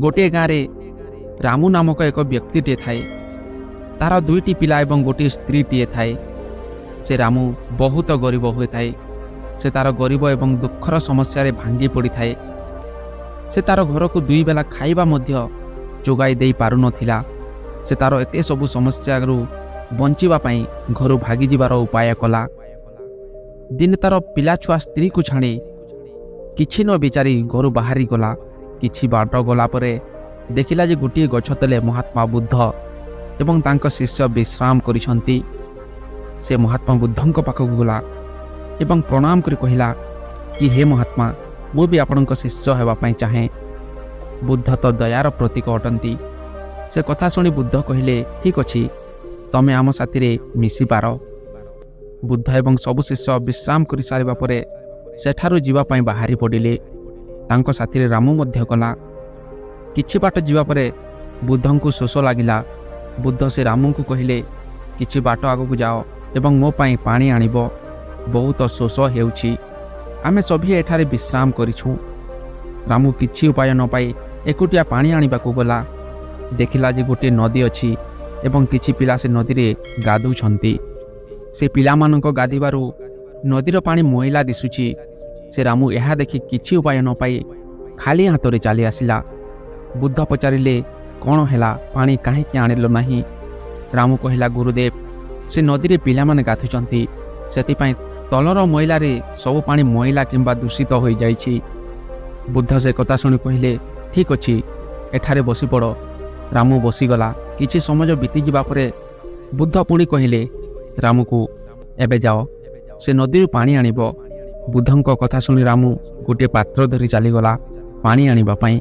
ଗୋଟିଏ ଗାଁରେ ରାମୁ ନାମକ ଏକ ବ୍ୟକ୍ତିଟିଏ ଥାଏ। ତାର 2ଟି ପିଲା ଏବଂ ଗୋଟିଏ ସ୍ତ୍ରୀଟିଏ ଥାଏ। ସେ ରାମୁ ବହୁତ ଗରିବ ହୋଇଥାଏ। ସେ ତାର ଗରିବ ଏବଂ ଦୁଃଖର ସମସ୍ୟାରେ ଭାଙ୍ଗି ପଡ଼ିଥାଏ। ସେ ତାର ଘରକୁ 2 ବେଳା ଖାଇବା ମଧ୍ୟ ଯୋଗାଇ ଦେଇ ପାରୁନଥିଲା। ସେ ତାର ଏତେ ସବୁ ସମସ୍ୟାରୁ ବଞ୍ଚିବା ପାଇଁ ଘରୁ ଭାଗିଯିବାର ଉପାୟ କଲା। ଦିନେ ତାର ପିଲାଛୁଆ ସ୍ତ୍ରୀକୁ ଛାଡ଼ି କିଛି ନ ବିଚାରି ଘରୁ ବାହାରିଗଲା। କିଛି ବାଟ ଗଲା ପରେ ଦେଖିଲା ଯେ ଗୋଟିଏ ଗଛ ତଳେ ମହାତ୍ମା ବୁଦ୍ଧ ଏବଂ ତାଙ୍କ ଶିଷ୍ୟ ବିଶ୍ରାମ କରିଛନ୍ତି। ସେ ମହାତ୍ମା ବୁଦ୍ଧଙ୍କ ପାଖକୁ ଗଲା ଏବଂ ପ୍ରଣାମ କରି କହିଲା କି ହେ ମହାତ୍ମା, ମୁଁ ବି ଆପଣଙ୍କ ଶିଷ୍ୟ ହେବା ପାଇଁ ଚାହେଁ। ବୁଦ୍ଧ ତ ଦୟାର ପ୍ରତୀକ ଅଟନ୍ତି। ସେ କଥା ଶୁଣି ବୁଦ୍ଧ କହିଲେ, ଠିକ୍ ଅଛି, ତମେ ଆମ ସାଥିରେ ମିଶିପାର। ବୁଦ୍ଧ ଏବଂ ସବୁ ଶିଷ୍ୟ ବିଶ୍ରାମ କରିସାରିବା ପରେ ସେଠାରୁ ଯିବା ପାଇଁ ବାହାରି ପଡ଼ିଲେ। ତାଙ୍କ ସାଥିରେ ରାମୁ ମଧ୍ୟ ଗଲା। କିଛି ବାଟ ଯିବା ପରେ ବୁଦ୍ଧଙ୍କୁ ଶୋଷ ଲାଗିଲା। ବୁଦ୍ଧ ସେ ରାମୁଙ୍କୁ କହିଲେ, କିଛି ବାଟ ଆଗକୁ ଯାଅ ଏବଂ ମୋ ପାଇଁ ପାଣି ଆଣିବ। ବହୁତ ଶୋଷ ହେଉଛି। ଆମେ ସଭିଏ ଏଠାରେ ବିଶ୍ରାମ କରିଛୁ। ରାମୁ କିଛି ଉପାୟ ନ ପାଇ ଏକୁଟିଆ ପାଣି ଆଣିବାକୁ ଗଲା। ଦେଖିଲା ଯେ ଗୋଟିଏ ନଦୀ ଅଛି ଏବଂ କିଛି ପିଲା ସେ ନଦୀରେ ଗାଧୁଛନ୍ତି। ସେ ପିଲାମାନଙ୍କ ଗାଧୋଇବାରୁ ନଦୀର ପାଣି ମଇଳା ଦିଶୁଛି। ସେ ରାମୁ ଏହା ଦେଖି କିଛି ଉପାୟ ନ ପାଇ ଖାଲି ହାତରେ ଚାଲି ଆସିଲା। ବୁଦ୍ଧ ପଚାରିଲେ, କ'ଣ ହେଲା, ପାଣି କାହିଁକି ଆଣିଲ ନାହିଁ? ରାମୁ କହିଲା, ଗୁରୁଦେବ, ସେ ନଦୀରେ ପିଲାମାନେ ଗାଧୁଛନ୍ତି, ସେଥିପାଇଁ ତଳର ମଇଳାରେ ସବୁ ପାଣି ମଇଳା କିମ୍ବା ଦୂଷିତ ହୋଇଯାଇଛି। ବୁଦ୍ଧ ସେ କଥା ଶୁଣି କହିଲେ, ଠିକ୍ ଅଛି, ଏଠାରେ ବସିପଡ଼। ରାମୁ ବସିଗଲା। କିଛି ସମୟ ବିତିଯିବା ପରେ ବୁଦ୍ଧ ପୁଣି କହିଲେ ରାମୁକୁ, ଏବେ ଯାଅ, ସେ ନଦୀରୁ ପାଣି ଆଣିବ। ବୁଦ୍ଧଙ୍କ କଥା ଶୁଣି ରାମୁ ଗୋଟିଏ ପାତ୍ର ଧରି ଚାଲିଗଲା ପାଣି ଆଣିବା ପାଇଁ।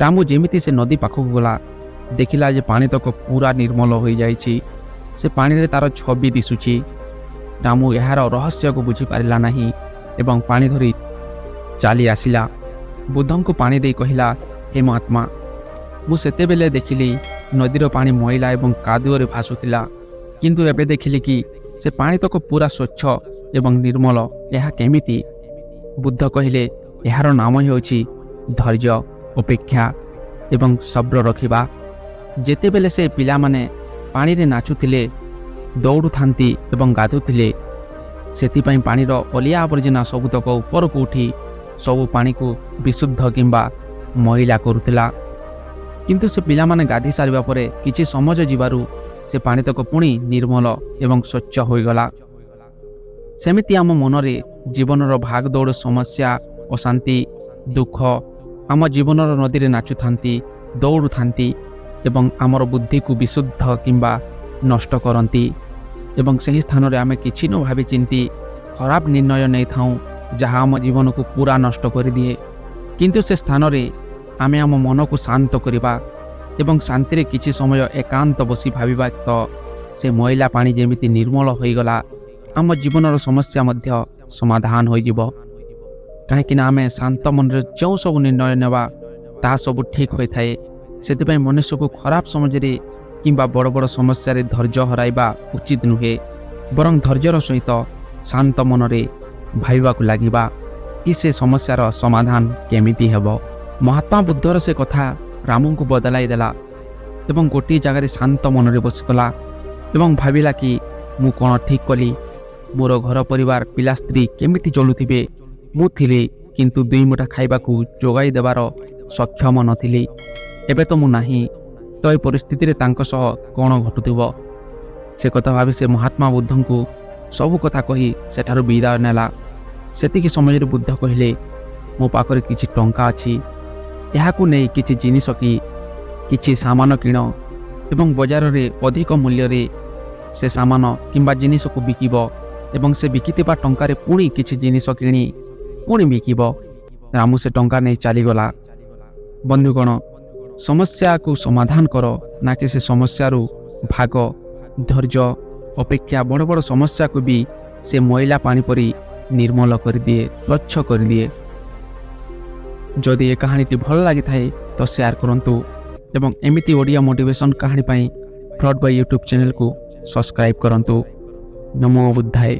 ରାମୁ ଯେମିତି ସେ ନଦୀ ପାଖକୁ ଗଲା, ଦେଖିଲା ଯେ ପାଣି ତକ ପୁରା ନିର୍ମଳ ହୋଇଯାଇଛି। ସେ ପାଣିରେ ତାର ଛବି ଦିଶୁଛି। ରାମୁ ଏହାର ରହସ୍ୟକୁ ବୁଝିପାରିଲା ନାହିଁ ଏବଂ ପାଣି ଧରି ଚାଲି ଆସିଲା। ବୁଦ୍ଧଙ୍କୁ ପାଣି ଦେଇ କହିଲା, ହେ ମହାତ୍ମା, ମୁଁ ସେତେବେଳେ ଦେଖିଲି ନଦୀର ପାଣି ମଇଳା ଏବଂ କାଦୁଅରେ ଭାସୁଥିଲା, କିନ୍ତୁ ଏବେ ଦେଖିଲି କି ସେ ପାଣି ତକ ପୁରା ସ୍ୱଚ୍ଛ ଏବଂ ନିର୍ମଳ। ଏହା କେମିତି? ବୁଦ୍ଧ କହିଲେ, ଏହାର ନାମ ହେଉଛି ଧୈର୍ଯ୍ୟ, ଅପେକ୍ଷା ଏବଂ ସବ୍ର ରଖିବା। ଯେତେବେଳେ ସେ ପିଲାମାନେ ପାଣିରେ ନାଚୁଥିଲେ, ଦୌଡ଼ୁଥାନ୍ତି ଏବଂ ଗାଧୁଥିଲେ, ସେଥିପାଇଁ ପାଣିର ଅଲିଆ ଆବର୍ଜନା ସବୁତକ ଉପରକୁ ଉଠି ସବୁ ପାଣିକୁ ବିଶୁଦ୍ଧ କିମ୍ବା ମଇଳା କରୁଥିଲା। କିନ୍ତୁ ସେ ପିଲାମାନେ ଗାଧି ସାରିବା ପରେ କିଛି ସମୟ ଯିବାରୁ ସେ ପାଣିତକ ପୁଣି ନିର୍ମଳ ଏବଂ ସ୍ୱଚ୍ଛ ହୋଇଗଲା। ସେମିତି ଆମ ମନରେ ଜୀବନର ଭାଗଦୌଡ଼, ସମସ୍ୟା, ଅଶାନ୍ତି, ଦୁଃଖ ଆମ ଜୀବନର ନଦୀରେ ନାଚୁଥାନ୍ତି, ଦୌଡ଼ୁଥାନ୍ତି ଏବଂ ଆମର ବୁଦ୍ଧିକୁ ବିଶୁଦ୍ଧ କିମ୍ବା ନଷ୍ଟ କରନ୍ତି। ଏବଂ ସେହି ସ୍ଥାନରେ ଆମେ କିଛି ନ ଭାବି ଚିନ୍ତି ଖରାପ ନିର୍ଣ୍ଣୟ ନେଇଥାଉ, ଯାହା ଆମ ଜୀବନକୁ ପୁରା ନଷ୍ଟ କରିଦିଏ। କିନ୍ତୁ ସେ ସ୍ଥାନରେ ଆମେ ଆମ ମନକୁ ଶାନ୍ତ କରିବା ଏବଂ ଶାନ୍ତିରେ କିଛି ସମୟ ଏକାନ୍ତ ବସି ଭାବିବା, ତ ସେ ମଇଳା ପାଣି ଯେମିତି ନିର୍ମଳ ହୋଇଗଲା, ଆମ ଜୀବନର ସମସ୍ୟା ମଧ୍ୟ ସମାଧାନ ହୋଇଯିବ। କାହିଁକିନା ଆମେ ଶାନ୍ତ ମନରେ ଯେଉଁ ସବୁ ନିର୍ଣ୍ଣୟ ନେବା, ତାହା ସବୁ ଠିକ୍ ହୋଇଥାଏ। ସେଥିପାଇଁ ମନୁଷ୍ୟକୁ ଖରାପ ସମାଜରେ କିମ୍ବା ବଡ଼ ବଡ଼ ସମସ୍ୟାରେ ଧୈର୍ଯ୍ୟ ହରାଇବା ଉଚିତ ନୁହେଁ। ବରଂ ଧୈର୍ଯ୍ୟର ସହିତ ଶାନ୍ତ ମନରେ ଭାବିବାକୁ ଲାଗିବା କି ସେ ସମସ୍ୟାର ସମାଧାନ କେମିତି ହେବ। ମହାତ୍ମା ବୁଦ୍ଧର ସେ କଥା ରାମୁଙ୍କୁ ବଦଳାଇ ଦେଲା ଏବଂ ଗୋଟିଏ ଜାଗାରେ ଶାନ୍ତ ମନରେ ବସିଗଲା ଏବଂ ଭାବିଲା କି ମୁଁ କ'ଣ ଠିକ୍ କଲି? ମୋର ଘର ପରିବାର, ପିଲା, ସ୍ତ୍ରୀ କେମିତି ଚଳୁଥିବେ? ମୁଁ ଥିଲି, କିନ୍ତୁ 2 ମୁଠା ଖାଇବାକୁ ଯୋଗାଇ ଦେବାର ସକ୍ଷମ ନଥିଲି। ଏବେ ତ ମୁଁ ନାହିଁ, ତ ଏ ପରିସ୍ଥିତିରେ ତାଙ୍କ ସହ କ'ଣ ଘଟୁଥିବ? ସେ କଥା ଭାବି ସେ ମହାତ୍ମା ବୁଦ୍ଧଙ୍କୁ ସବୁ କଥା କହି ସେଠାରୁ ବିଦାୟ ନେଲା। ସେତିକି ସମୟରେ ବୁଦ୍ଧ କହିଲେ, ମୋ ପାଖରେ କିଛି ଟଙ୍କା ଅଛି, ଏହାକୁ ନେଇ କିଛି ଜିନିଷ କି କିଛି ସାମାନ କିଣ ଏବଂ ବଜାରରେ ଅଧିକ ମୂଲ୍ୟରେ ସେ ସାମାନ କିମ୍ବା ଜିନିଷକୁ ବିକିବ ଏବଂ ସେ ବିକିଥିବା ଟଙ୍କାରେ ପୁଣି କିଛି ଜିନିଷ କିଣି ପୁଣି ବିକିବ। ରାମୁ ସେ ଟଙ୍କା ନେଇ ଚାଲିଗଲା। ବନ୍ଧୁଗଣ, ସମସ୍ୟାକୁ ସମାଧାନ କର, ନା କି ସେ ସମସ୍ୟାରୁ ଭାଗ। ଧୈର୍ଯ୍ୟ, ଅପେକ୍ଷା ବଡ଼ ବଡ଼ ସମସ୍ୟାକୁ ବି ସେ ମଇଳା ପାଣି ପରି ନିର୍ମଳ କରିଦିଏ, ସ୍ୱଚ୍ଛ କରିଦିଏ। ଯଦି ଏ କାହାଣୀଟି ଭଲ ଲାଗିଥାଏ ତ ସେୟାର କରନ୍ତୁ ଏବଂ ଏମିତି ଓଡ଼ିଆ ମୋଟିଭେସନ୍ କାହାଣୀ ପାଇଁ ଫ୍ରଡ୍ ବାଇ ୟୁଟ୍ୟୁବ୍ ଚ୍ୟାନେଲକୁ ସବସ୍କ୍ରାଇବ୍ କରନ୍ତୁ। ନମୋ ବୁଦ୍ଧାୟ।